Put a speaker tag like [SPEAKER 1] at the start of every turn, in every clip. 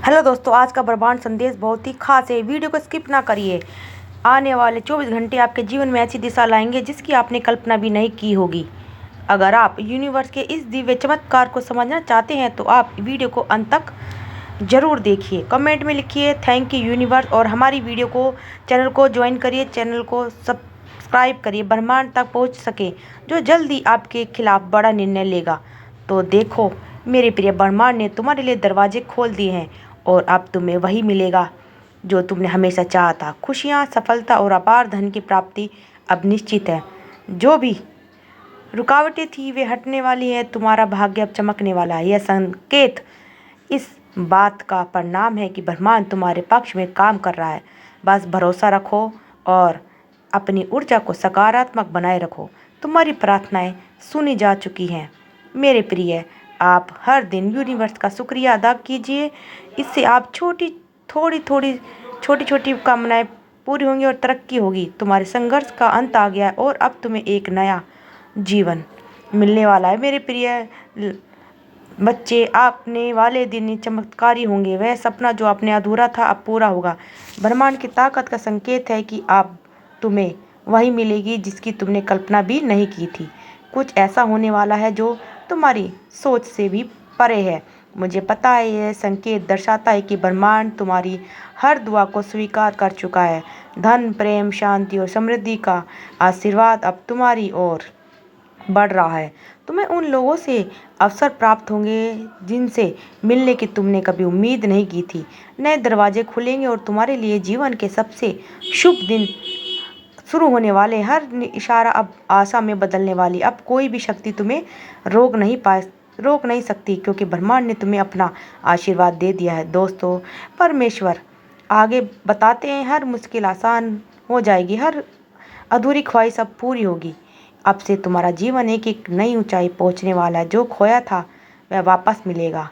[SPEAKER 1] Hello दोस्तों, आज का ब्रह्मांड संदेश बहुत ही खास है। वीडियो को स्किप ना करिए। आने वाले 24 घंटे आपके जीवन में ऐसी दिशा लाएंगे जिसकी आपने कल्पना भी नहीं की होगी। अगर आप यूनिवर्स के इस दिव्य चमत्कार को समझना चाहते हैं तो आप वीडियो को अंत तक जरूर देखिए। कमेंट में लिखिए थैंक यू यूनिवर्स और हमारी वीडियो को चैनल को ज्वाइन करिए, चैनल को सब्सक्राइब करिए, ब्रह्मांड तक पहुँच सके जो जल्दी आपके खिलाफ बड़ा निर्णय लेगा। तो देखो मेरे प्रिय, ब्रह्मांड ने तुम्हारे लिए दरवाजे खोल दिए हैं और अब तुम्हें वही मिलेगा जो तुमने हमेशा चाहा था। खुशियाँ, सफलता और अपार धन की प्राप्ति अब निश्चित है। जो भी रुकावटें थी वे हटने वाली है। तुम्हारा भाग्य अब चमकने वाला है। यह संकेत इस बात का परिणाम है कि ब्रह्मांड तुम्हारे पक्ष में काम कर रहा है। बस भरोसा रखो और अपनी ऊर्जा को सकारात्मक बनाए रखो। तुम्हारी प्रार्थनाएं सुनी जा चुकी हैं। मेरे प्रिय, आप हर दिन यूनिवर्स का शुक्रिया अदा कीजिए। इससे आप छोटी छोटी कामनाएं पूरी होंगी और तरक्की होगी। तुम्हारे संघर्ष का अंत आ गया है और अब तुम्हें एक नया जीवन मिलने वाला है। मेरे प्रिय बच्चे, आपने वाले दिन चमत्कारी होंगे। वह सपना जो आपने अधूरा था अब पूरा होगा। ब्रह्मांड की ताकत का संकेत है कि आप तुम्हें वही मिलेगी जिसकी तुमने कल्पना भी नहीं की थी। कुछ ऐसा होने वाला है जो तुम्हारी सोच से भी परे है। मुझे पता है, यह संकेत दर्शाता है कि ब्रह्मांड तुम्हारी हर दुआ को स्वीकार कर चुका है। धन, प्रेम, शांति और समृद्धि का आशीर्वाद अब तुम्हारी ओर बढ़ रहा है। तुम्हें उन लोगों से अवसर प्राप्त होंगे जिनसे मिलने की तुमने कभी उम्मीद नहीं की थी। नए दरवाजे खुलेंगे और तुम्हारे लिए जीवन के सबसे शुभ दिन शुरू होने वाले। हर इशारा अब आशा में बदलने वाली। अब कोई भी शक्ति तुम्हें रोक नहीं सकती, क्योंकि ब्रह्मांड ने तुम्हें अपना आशीर्वाद दे दिया है। दोस्तों, परमेश्वर आगे बताते हैं, हर मुश्किल आसान हो जाएगी, हर अधूरी ख्वाहिश अब पूरी होगी। अब से तुम्हारा जीवन एक एक नई ऊंचाई पहुंचने वाला है। जो खोया था वह वापस मिलेगा,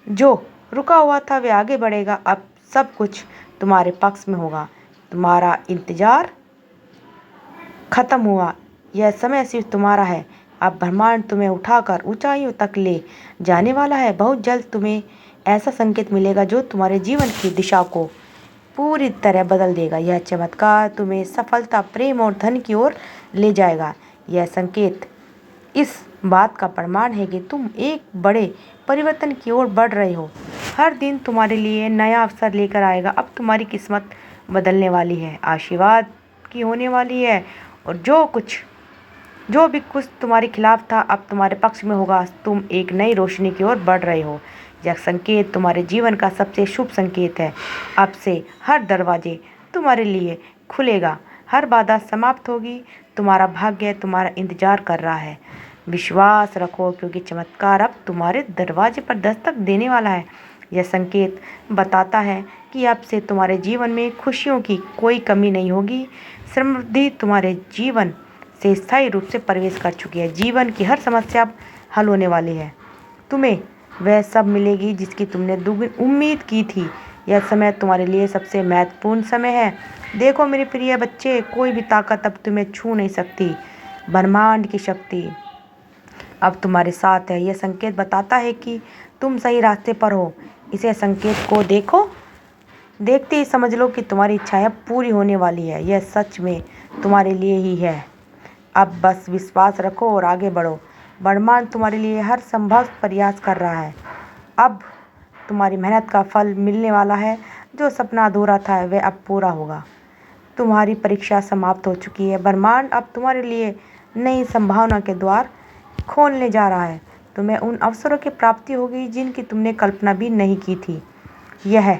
[SPEAKER 1] जो रुका हुआ था वह आगे बढ़ेगा। अब सब कुछ तुम्हारे पक्ष में होगा। तुम्हारा इंतजार खत्म हुआ। यह समय सिर्फ तुम्हारा है। अब ब्रह्मांड तुम्हें उठाकर ऊंचाइयों तक ले जाने वाला है। बहुत जल्द तुम्हें ऐसा संकेत मिलेगा जो तुम्हारे जीवन की दिशा को पूरी तरह बदल देगा। यह चमत्कार तुम्हें सफलता, प्रेम और धन की ओर ले जाएगा। यह संकेत इस बात का प्रमाण है कि तुम एक बड़े परिवर्तन की ओर बढ़ रहे हो। हर दिन तुम्हारे लिए नया अवसर लेकर आएगा। अब तुम्हारी किस्मत बदलने वाली है, आशीर्वाद की होने वाली है और जो भी कुछ तुम्हारे खिलाफ था अब तुम्हारे पक्ष में होगा। तुम एक नई रोशनी की ओर बढ़ रहे हो। यह संकेत तुम्हारे जीवन का सबसे शुभ संकेत है। अब से हर दरवाजे तुम्हारे लिए खुलेगा, हर बाधा समाप्त होगी। तुम्हारा भाग्य तुम्हारा इंतजार कर रहा है। विश्वास रखो, क्योंकि चमत्कार अब तुम्हारे दरवाजे पर दस्तक देने वाला है। यह संकेत बताता है कि अब से तुम्हारे जीवन में खुशियों की कोई कमी नहीं होगी। समृद्धि तुम्हारे जीवन से स्थायी रूप से प्रवेश कर चुकी है। जीवन की हर समस्या अब हल होने वाली है। तुम्हें वह सब मिलेगी जिसकी तुमने दुगनी उम्मीद की थी। यह समय तुम्हारे लिए सबसे महत्वपूर्ण समय है। देखो मेरे प्रिय बच्चे, कोई भी ताकत अब तुम्हें छू नहीं सकती। ब्रह्मांड की शक्ति अब तुम्हारे साथ है। यह संकेत बताता है कि तुम सही रास्ते पर हो। इसे संकेत को देखते ही समझ लो कि तुम्हारी इच्छाएं पूरी होने वाली है। यह सच में तुम्हारे लिए ही है। अब बस विश्वास रखो और आगे बढ़ो। ब्रह्मांड तुम्हारे लिए हर संभव प्रयास कर रहा है। अब तुम्हारी मेहनत का फल मिलने वाला है। जो सपना अधूरा था वह अब पूरा होगा। तुम्हारी परीक्षा समाप्त हो चुकी है। ब्रह्मांड अब तुम्हारे लिए नई संभावना के द्वार खोलने जा रहा है। तुम्हें उन अवसरों की प्राप्ति होगी जिनकी तुमने कल्पना भी नहीं की थी। यह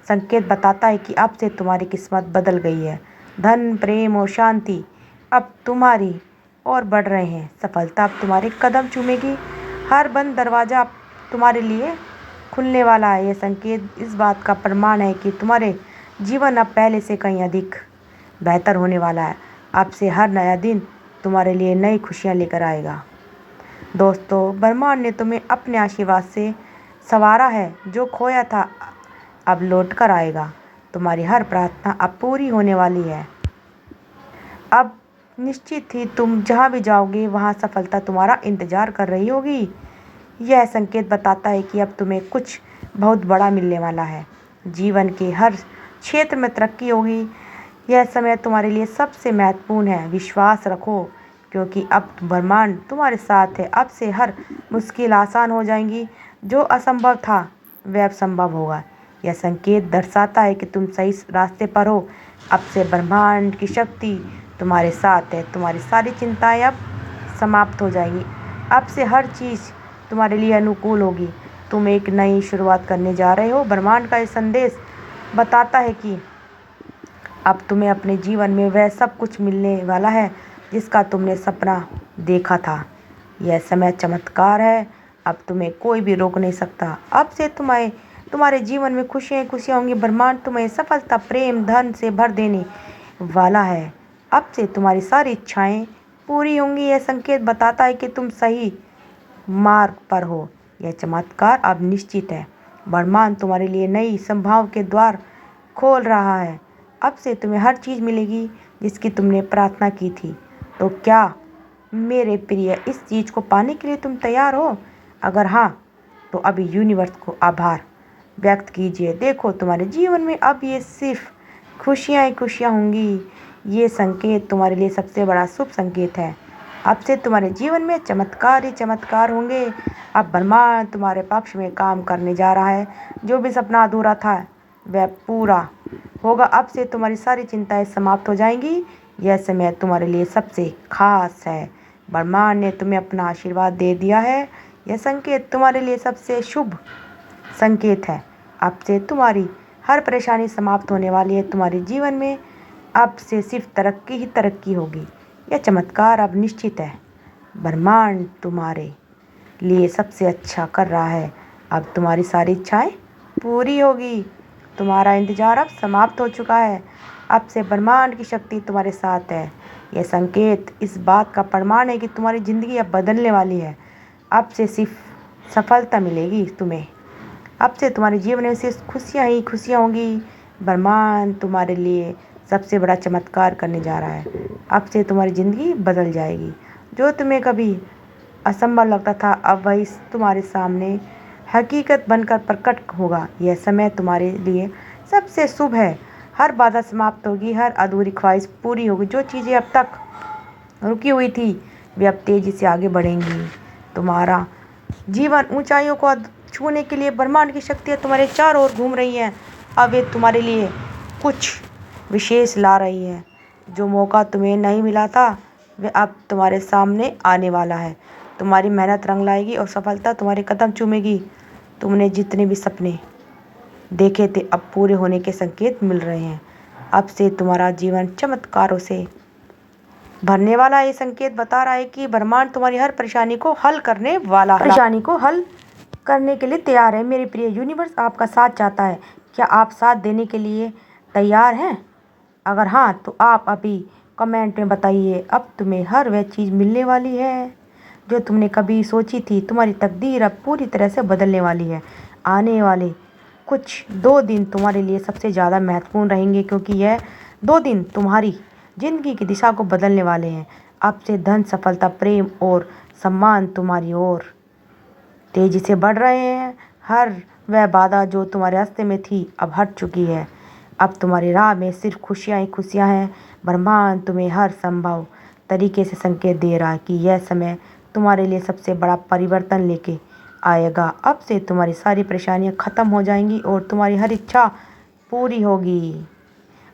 [SPEAKER 1] संकेत बताता है कि अब से तुम्हारी किस्मत बदल गई है। धन, प्रेम और शांति अब तुम्हारी ओर बढ़ रहे हैं। सफलता अब तुम्हारे कदम चूमेगी। हर बंद दरवाज़ा अब तुम्हारे लिए खुलने वाला है। यह संकेत इस बात का प्रमाण है कि तुम्हारे जीवन अब पहले से कहीं अधिक बेहतर होने वाला है। अब से हर नया दिन तुम्हारे लिए नई खुशियाँ लेकर आएगा। दोस्तों, ब्रह्मांड ने तुम्हें अपने आशीर्वाद से संवारा है। जो खोया था अब लौट कर आएगा। तुम्हारी हर प्रार्थना अब पूरी होने वाली है। अब निश्चित ही तुम जहाँ भी जाओगे वहाँ सफलता तुम्हारा इंतजार कर रही होगी। यह संकेत बताता है कि अब तुम्हें कुछ बहुत बड़ा मिलने वाला है। जीवन के हर क्षेत्र में तरक्की होगी। यह समय तुम्हारे लिए सबसे महत्वपूर्ण है। विश्वास रखो, क्योंकि अब ब्रह्मांड तुम्हारे साथ है। अब से हर मुश्किल आसान हो जाएंगी। जो असंभव था वह अब संभव होगा। यह संकेत दर्शाता है कि तुम सही रास्ते पर हो। अब से ब्रह्मांड की शक्ति तुम्हारे साथ है। तुम्हारी सारी चिंताएं अब समाप्त हो जाएंगी। अब से हर चीज़ तुम्हारे लिए अनुकूल होगी। तुम एक नई शुरुआत करने जा रहे हो। ब्रह्मांड का ये संदेश बताता है कि अब तुम्हें अपने जीवन में वह सब कुछ मिलने वाला है जिसका तुमने सपना देखा था। यह समय चमत्कार है। अब तुम्हें कोई भी रोक नहीं सकता। अब से तुम्हारे जीवन में खुशियाँ खुशियाँ होंगी। ब्रह्मांड तुम्हें सफलता, प्रेम, धन से भर देने वाला है। अब से तुम्हारी सारी इच्छाएं पूरी होंगी। यह संकेत बताता है कि तुम सही मार्ग पर हो। यह चमत्कार अब निश्चित है। ब्रह्मांड तुम्हारे लिए नई संभावनाओं के द्वार खोल रहा है। अब से तुम्हें हर चीज़ मिलेगी जिसकी तुमने प्रार्थना की थी। तो क्या मेरे प्रिय, इस चीज़ को पाने के लिए तुम तैयार हो? अगर हाँ, तो अभी यूनिवर्स को आभार व्यक्त कीजिए। देखो, तुम्हारे जीवन में अब ये सिर्फ खुशियाँ ही खुशियाँ होंगी। ये संकेत तुम्हारे लिए सबसे बड़ा शुभ संकेत है। अब से तुम्हारे जीवन में चमत्कार ही चमत्कार होंगे। अब ब्रह्मांड तुम्हारे पक्ष में काम करने जा रहा है। जो भी सपना अधूरा था वह पूरा होगा। अब से तुम्हारी सारी चिंताएं समाप्त हो जाएंगी। यह समय तुम्हारे लिए सबसे खास है। ब्रह्मांड ने तुम्हें अपना आशीर्वाद दे दिया है। यह संकेत तुम्हारे लिए सबसे शुभ संकेत है। अब से तुम्हारी हर परेशानी समाप्त होने वाली है। तुम्हारे जीवन में अब से सिर्फ तरक्की ही तरक्की होगी। यह चमत्कार अब निश्चित है। ब्रह्मांड तुम्हारे लिए सबसे अच्छा कर रहा है। अब तुम्हारी सारी इच्छाएं पूरी होगी। तुम्हारा इंतजार अब समाप्त हो चुका है। अब से ब्रह्मांड की शक्ति तुम्हारे साथ है। यह संकेत इस बात का प्रमाण है कि तुम्हारी ज़िंदगी अब बदलने वाली है। अब से सिर्फ सफलता मिलेगी तुम्हें। अब से तुम्हारे जीवन में सिर्फ खुशियाँ ही खुशियाँ होंगी। ब्रह्मांड तुम्हारे लिए सबसे बड़ा चमत्कार करने जा रहा है। अब से तुम्हारी ज़िंदगी बदल जाएगी। जो तुम्हें कभी असंभव लगता था, अब वही तुम्हारे सामने हकीकत बनकर प्रकट होगा। यह समय तुम्हारे लिए सबसे शुभ है। हर बाधा समाप्त होगी। हर अधूरी ख्वाहिश पूरी होगी। जो चीज़ें अब तक रुकी हुई थी वे अब तेज़ी से आगे बढ़ेंगी। तुम्हारा जीवन ऊंचाइयों को छूने के लिए ब्रह्मांड की शक्तियाँ तुम्हारे चारों ओर घूम रही हैं। अब वे तुम्हारे लिए कुछ विशेष ला रही है। जो मौका तुम्हें नहीं मिला था वह अब तुम्हारे सामने आने वाला है। तुम्हारी मेहनत रंग लाएगी और सफलता तुम्हारे कदम चूमेगी। तुमने जितने भी सपने देखे थे अब पूरे होने के संकेत मिल रहे हैं। अब से तुम्हारा जीवन चमत्कारों से भरने वाला। ये संकेत बता रहा है कि ब्रह्मांड तुम्हारी हर परेशानी को हल करने वाला है। परेशानी को हल करने के लिए तैयार है। मेरे प्रिय, यूनिवर्स आपका साथ चाहता है। क्या आप साथ देने के लिए तैयार हैं? अगर हाँ, तो आप अभी कमेंट में बताइए। अब तुम्हें हर वह चीज़ मिलने वाली है जो तुमने कभी सोची थी। तुम्हारी तकदीर अब पूरी तरह से बदलने वाली है। आने वाले कुछ 2 दिन तुम्हारे लिए सबसे ज़्यादा महत्वपूर्ण रहेंगे, क्योंकि यह 2 दिन तुम्हारी ज़िंदगी की दिशा को बदलने वाले हैं। अब से धन, सफलता, प्रेम और सम्मान तुम्हारी ओर तेज़ी से बढ़ रहे हैं। हर वह बाधा जो तुम्हारे रास्ते में थी अब हट चुकी है। अब तुम्हारी राह में सिर्फ खुशियाँ ही खुशियाँ हैं। ब्रह्मांड तुम्हें हर संभव तरीके से संकेत दे रहा है कि यह समय तुम्हारे लिए सबसे बड़ा परिवर्तन लेके आएगा। अब से तुम्हारी सारी परेशानियां ख़त्म हो जाएंगी और तुम्हारी हर इच्छा पूरी होगी।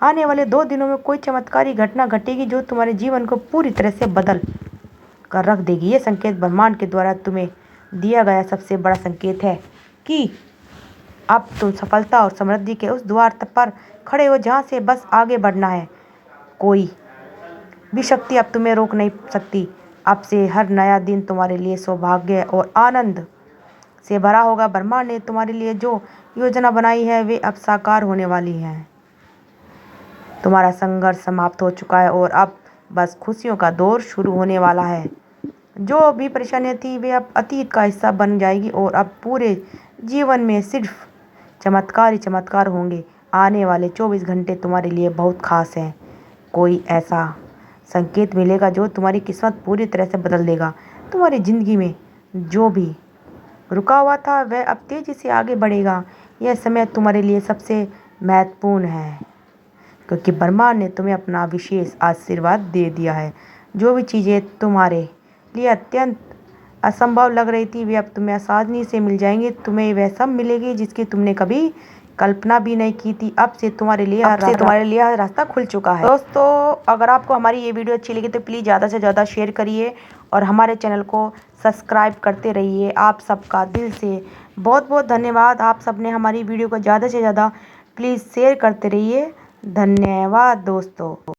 [SPEAKER 1] आने वाले 2 दिनों में कोई चमत्कारी घटना घटेगी जो तुम्हारे जीवन को पूरी तरह से बदल कर रख देगी। ये संकेत ब्रह्मांड के द्वारा तुम्हें दिया गया सबसे बड़ा संकेत है कि अब तुम सफलता और समृद्धि के उस द्वार पर खड़े हो जहाँ से बस आगे बढ़ना है। कोई भी शक्ति अब तुम्हें रोक नहीं सकती। अब से हर नया दिन तुम्हारे लिए सौभाग्य और आनंद से भरा होगा। ब्रह्मांड ने तुम्हारे लिए जो योजना बनाई है वे अब साकार होने वाली हैं। तुम्हारा संघर्ष समाप्त हो चुका है और अब बस खुशियों का दौर शुरू होने वाला है। जो भी परेशानियां थी वे अब अतीत का हिस्सा बन जाएगी और अब पूरे जीवन में सिर्फ चमत्कार ही चमत्कार होंगे। आने वाले 24 घंटे तुम्हारे लिए बहुत खास हैं। कोई ऐसा संकेत मिलेगा जो तुम्हारी किस्मत पूरी तरह से बदल देगा। तुम्हारी ज़िंदगी में जो भी रुका हुआ था वह अब तेजी से आगे बढ़ेगा। यह समय तुम्हारे लिए सबसे महत्वपूर्ण है, क्योंकि ब्रह्मांड ने तुम्हें अपना विशेष आशीर्वाद दे दिया है। जो भी चीज़ें तुम्हारे लिए अत्यंत असंभव लग रही थी वे अब तुम्हें आसानी से मिल जाएंगी। तुम्हें वह सब मिलेगी जिसकी तुमने कभी कल्पना भी नहीं की थी। अब से तुम्हारे लिए रास्ता खुल चुका है। दोस्तों, अगर आपको हमारी ये वीडियो अच्छी लगी तो प्लीज़ ज़्यादा से ज़्यादा शेयर करिए और हमारे चैनल को सब्सक्राइब करते रहिए। आप सबका दिल से बहुत बहुत धन्यवाद। आप सब ने हमारी वीडियो को ज़्यादा से ज़्यादा प्लीज़ शेयर करते रहिए। धन्यवाद दोस्तों।